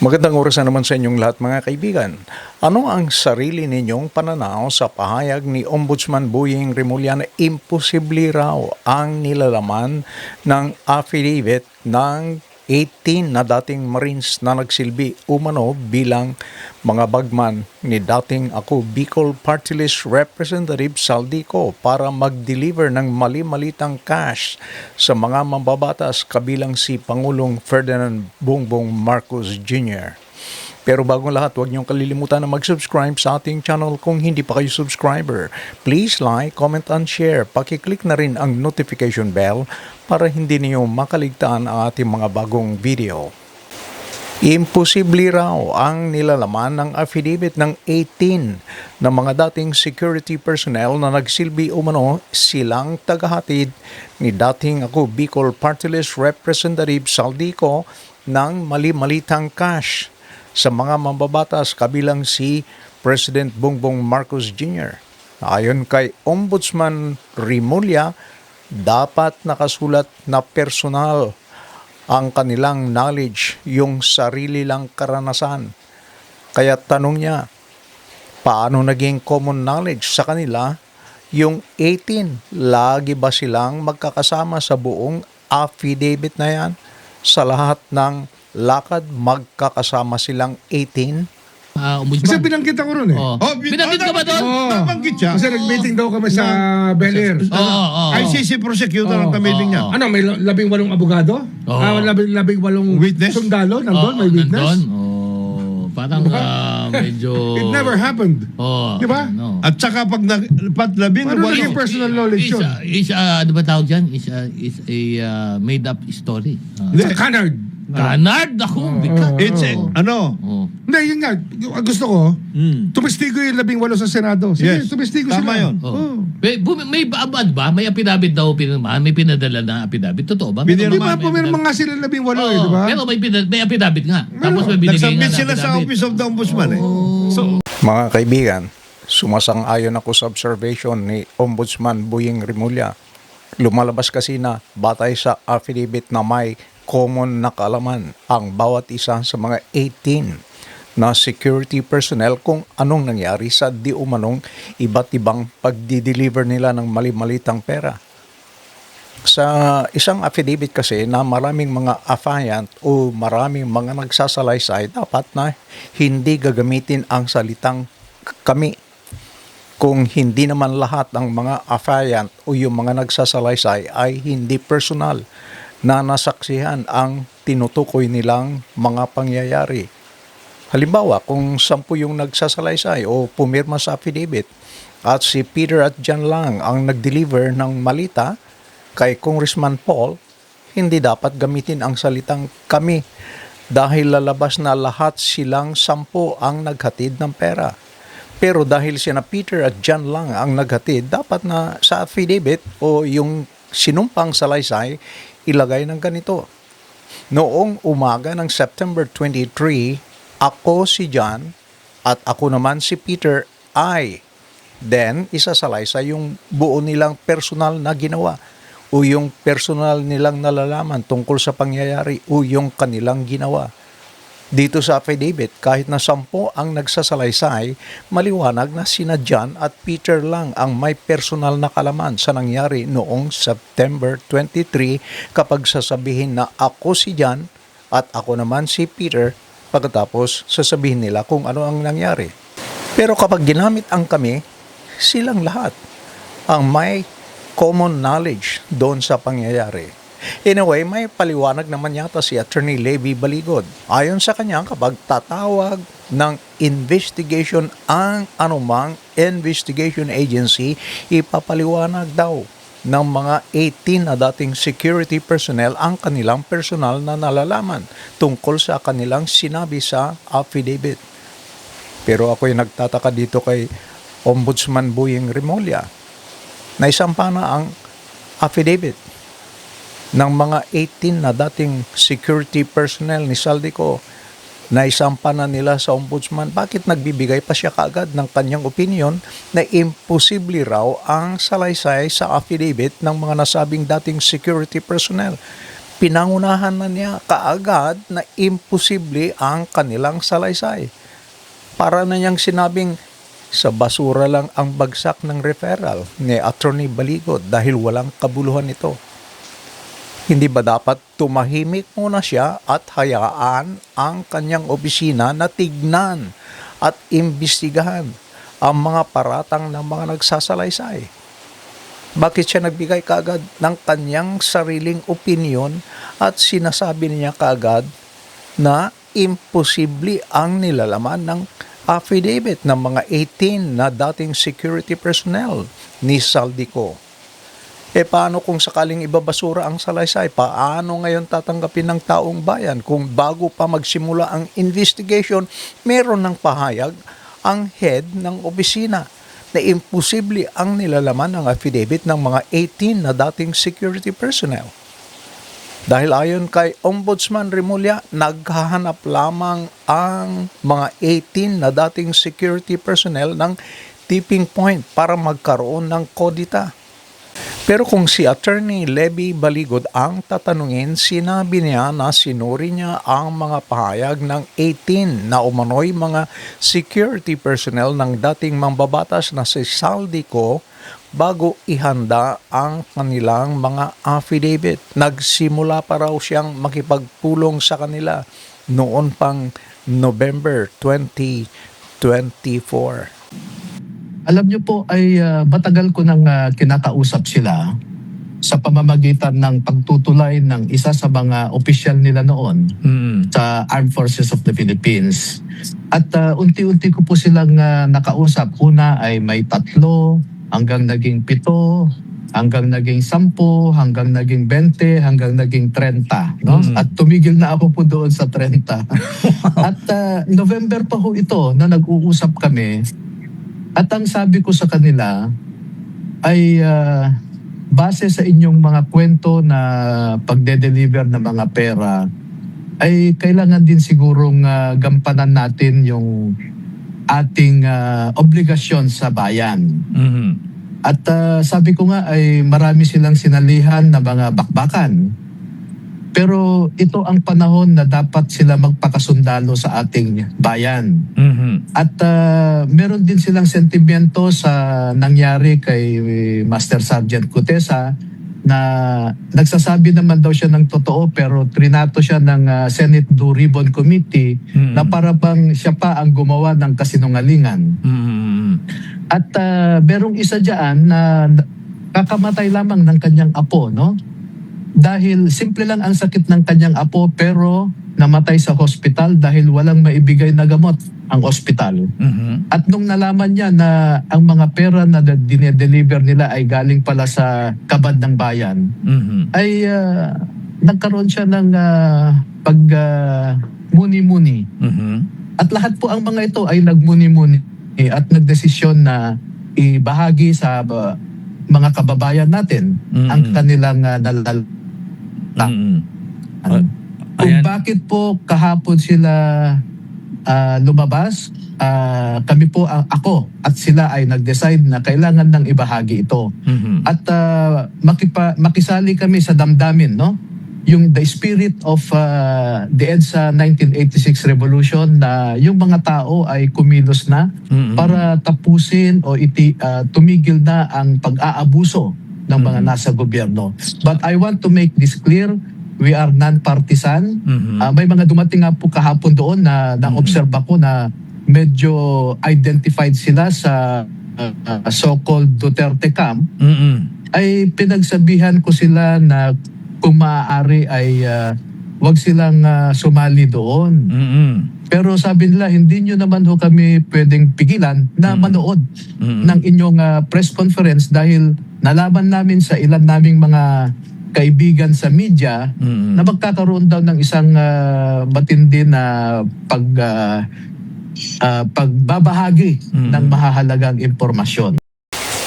Magandang oras na naman sa inyong lahat mga kaibigan. Ano ang sarili ninyong pananaw sa pahayag ni Ombudsman Boying Remulla na imposible raw ang nilalaman ng affidavit ng 18 na dating Marines na nagsilbi umano bilang mga bagman ni dating ako Bicol Party List Representative Saldico para mag-deliver ng mali-malitang cash sa mga mambabatas kabilang si Pangulong Ferdinand Bongbong Marcos Jr. Pero bagong lahat, huwag niyong kalilimutan na mag-subscribe sa ating channel kung hindi pa kayo subscriber. Please like, comment, and share. Pakiclick na rin ang notification bell para hindi niyo makaligtaan ang ating mga bagong video. Imposible raw ang nilalaman ng affidavit ng 18 na mga dating security personnel na nagsilbi umano silang tagahatid ni dating ako Bicol Party List Representative Saldico ng mali-malitang cash sa mga mambabatas kabilang si President Bongbong Marcos Jr. Ayon kay Ombudsman Remulla, dapat nakasulat na personal ang kanilang knowledge, yung sarili lang karanasan. Kaya tanong niya, paano naging common knowledge sa kanila yung 18? Lagi ba silang magkakasama sa buong affidavit na yan? Sa lahat ng lakad, magkakasama silang 18? Kasi Ombudsman. binanggit ako ron eh. Oh. Binanggit ka ba doon? Nabanggit siya. Kasi nag-meeting daw kami sa Bel Air. Oo. ICC prosecutor ang kamiling niya. Ano, may 18 abogado? Oo. 18 Witness? sundalo? Nandun, may witness? Nandun. Parang medyo... It never happened. Oh, Di ba? No. At saka pag labing Paano walo, naging personal knowledge yun? Ano ba tawag dyan? Is a made-up story. Sa Canard. Canard ako. Bigat. it's ano, Oh. Hindi, yun nga. Gusto ko, tumistigo yung 18 sa Senado. Sige, Yes. tumistigo Tama sila. yun. Oh. May abad ba? May affidavit daw pinirmahan? May pinadala na affidavit? Totoo ba? Pinirmahan. Di ba, pumirma nga sila 18 eh, di ba? Pero may affidavit nga. Tapos may binigay nga nagsubmit na sila sa affidavit. Office of the Ombudsman eh. Mga kaibigan, sumasang-ayon ako sa observation ni Ombudsman Boying Remulla. Lumalabas kasi na batay sa affidavit na may common na kaalaman ang bawat isa sa mga 18 na security personnel kung anong nangyari sa di umanong iba't ibang pagdi-deliver nila ng mali-malitang pera. Sa isang affidavit kasi na maraming mga affiant o maraming mga nagsasalaysay, dapat na hindi gagamitin ang salitang kami. Kung hindi naman lahat ng mga affiant o yung mga nagsasalaysay ay hindi personal na nasaksihan ang tinutukoy nilang mga pangyayari. Halimbawa, kung 10 yung nagsasalaysay o pumirma sa affidavit at si Peter at John lang ang nag-deliver ng malita kay Congressman Paul, hindi dapat gamitin ang salitang kami dahil lalabas na lahat silang 10 ang naghatid ng pera. Pero dahil sina Peter at John lang ang naghatid, dapat na sa affidavit o yung sinumpang salaysay, ilagay ng ganito. Noong umaga ng September 23, ako si John at ako naman si Peter ay. Then, isasalaysay yung buo nilang personal na ginawa o yung personal nilang nalalaman tungkol sa pangyayari o yung kanilang ginawa. Dito sa affidavit, kahit na 10 ang nagsasalaysay, maliwanag na sina John at Peter lang ang may personal na kalaman sa nangyari noong September 23 kapag sasabihin na ako si John at ako naman si Peter, pagkatapos sasabihin nila kung ano ang nangyari. Pero kapag ginamit ang kami, silang lahat ang may common knowledge doon sa pangyayari. Anyway, may paliwanag naman yata si Attorney Levy Baligod. Ayon sa kanya, kapag tatawag ng investigation ang anumang investigation agency, ipapaliwanag daw ng mga 18 na dating security personnel ang kanilang personal na nalalaman tungkol sa kanilang sinabi sa affidavit. Pero ako'y nagtataka dito kay Ombudsman Boying Remulla na isampa na ang affidavit ng mga 18 na dating security personnel ni Saldico na isampa na nila sa ombudsman. Bakit nagbibigay pa siya kaagad ng kanyang opinion na imposible raw ang salaysay sa affidavit ng mga nasabing dating security personnel? pinangunahan na niya kaagad na imposible ang kanilang salaysay. Para na niyang sinabing sa basura lang ang bagsak ng referral ni Attorney Baligod dahil walang kabuluhan ito. Hindi ba dapat tumahimik muna siya at hayaan ang kanyang opisina na tignan at imbestigahan ang mga paratang ng mga nagsasalaysay? Bakit siya nagbigay kaagad ng kanyang sariling opinion at sinasabi niya kaagad na imposible ang nilalaman ng affidavit ng mga 18 na dating security personnel ni Saldico? Paano kung sakaling ibabasura ang salaysay? Paano ngayon tatanggapin ng taong bayan kung bago pa magsimula ang investigation, meron ng pahayag ang head ng opisina na imposible ang nilalaman ng affidavit ng mga 18 na dating security personnel? Dahil ayon kay Ombudsman Remulla, naghahanap lamang ang mga 18 na dating security personnel ng tipping point para magkaroon ng kodita. Pero kung si Attorney Levy Baligod ang tatanungin, sinabi niya na sinuri niya ang mga pahayag ng 18 na umano'y mga security personnel ng dating mambabatas na si Saldico bago ihanda ang kanilang mga affidavit. Nagsimula pa raw siyang makipagpulong sa kanila noon pang November 2024. Alam niyo po ay matagal ko nang kinakausap sila sa pamamagitan ng pagtutulay ng isa sa mga opisyal nila noon sa Armed Forces of the Philippines. At unti-unti ko po silang nakausap. Una ay may 3, hanggang naging 7, hanggang naging 10, hanggang naging 20, hanggang naging 30. No? At tumigil na ako po doon sa 30. At November pa ho ito na nag-uusap kami. At ang sabi ko sa kanila ay base sa inyong mga kwento na pagde-deliver ng mga pera, ay kailangan din sigurong gampanan natin yung ating obligasyon sa bayan. At sabi ko nga ay marami silang sinalihan na mga bakbakan. Pero ito ang panahon na dapat sila magpakasundalo sa ating bayan. At meron din silang sentimento sa nangyari kay Master Sergeant Cutesa na nagsasabi naman daw siya ng totoo pero trinato siya ng Senate Blue Ribbon Committee na para bang siya pa ang gumawa ng kasinungalingan. At merong isa dyan na kakamatay lamang ng kanyang apo, no? Dahil simple lang ang sakit ng kanyang apo pero namatay sa hospital dahil walang maibigay na gamot ang hospital. At nung nalaman niya na ang mga pera na dinedeliver nila ay galing pala sa kabad ng bayan, ay nagkaroon siya ng muni-muni. At lahat po ang mga ito ay nagmuni-muni at nagdesisyon na ibahagi sa mga kababayan natin ang kanilang kung bakit po kahapon sila lumabas, kami po, ako at sila ay nag-decide na kailangan nang ibahagi ito. At makisali kami sa damdamin, no? Yung the spirit of the EDSA 1986 revolution na yung mga tao ay kumilos na para tapusin o tumigil na ang pag-aabuso ng mga nasa gobyerno. But I want to make this clear, we are non-partisan. May mga dumating nga po kahapon doon na na-observe ako na medyo identified sila sa so-called Duterte camp. Ay pinagsabihan ko sila na kung maaari ay wag silang sumali doon. Pero sabi nila, hindi nyo naman ho kami pwedeng pigilan na manood ng inyong press conference dahil nalaman namin sa ilan naming mga kaibigan sa media na magkakaroon daw ng isang matindi na pagbabahagi ng mahahalagang impormasyon.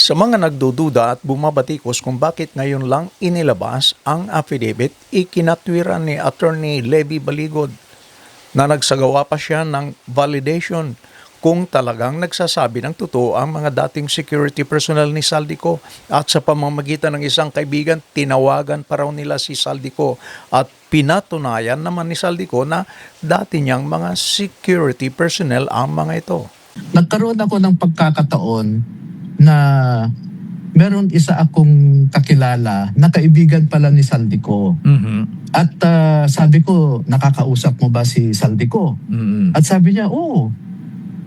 Sa mga nagdududa at bumabatikos kung bakit ngayon lang inilabas ang affidavit, ikinatwiran ni Attorney Levy Baligod na nagsagawa pa siya ng validation kung talagang nagsasabi ng totoo ang mga dating security personnel ni Saldico at sa pamamagitan ng isang kaibigan, tinawagan pa raw nila si Saldico at pinatunayan naman ni Saldico na dati niyang mga security personnel ang mga ito. Nagkaroon ako ng pagkakataon na meron isa akong kakilala na kaibigan pala ni Saldico. At sabi ko, nakakausap mo ba si Saldico? At sabi niya, oo.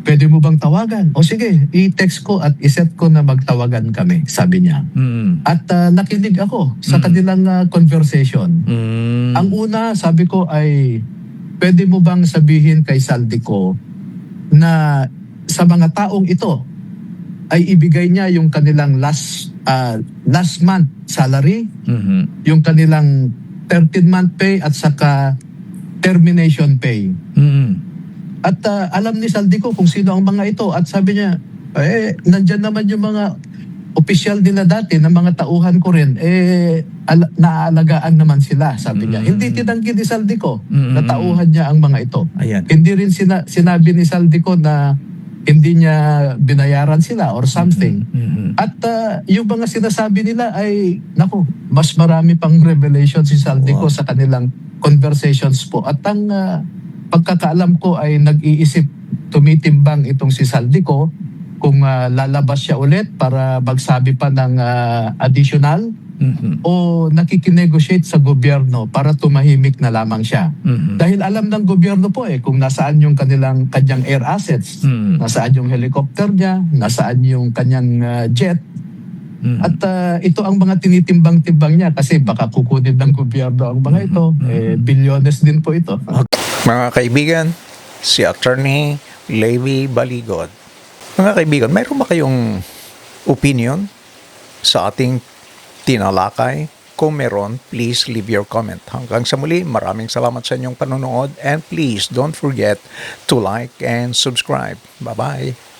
Pwede mo bang tawagan? O sige, i-text ko at iset ko na magtawagan kami, sabi niya. At nakinig ako sa kanilang conversation. Ang una, sabi ko ay, pwede mo bang sabihin kay Saldico na sa mga taong ito ay ibigay niya yung kanilang last month salary, yung kanilang 13-month pay at saka termination pay. At alam ni Saldico kung sino ang mga ito. At sabi niya, nandyan naman yung mga opisyal nila dati na mga tauhan ko rin. Naaalagaan naman sila, sabi niya. Hindi tinanggi ni Saldico na tauhan niya ang mga ito. Ayan. Hindi rin sinabi ni Saldico na hindi niya binayaran sila or something. At yung mga sinasabi nila ay, naku, mas marami pang revelation si Saldico sa kanilang conversations po. At ang pagkakaalam ko ay nag-iisip, tumitimbang itong si Saldico kung lalabas siya ulit para magsabi pa ng additional o nakikinegotiate sa gobyerno para tumahimik na lamang siya. Dahil alam ng gobyerno po kung nasaan yung kanyang air assets, nasaan yung helicopter niya, nasaan yung kanyang jet. At ito ang mga tinitimbang-timbang niya kasi baka kukunin ng gobyerno ang mga ito. Bilyones din po ito. Mga kaibigan, si Attorney Levi Baligod. Mga kaibigan, mayroon ba kayong opinion sa ating tinalakay? Kung meron, please leave your comment. Hanggang sa muli, maraming salamat sa inyong panonood and please don't forget to like and subscribe. Bye-bye!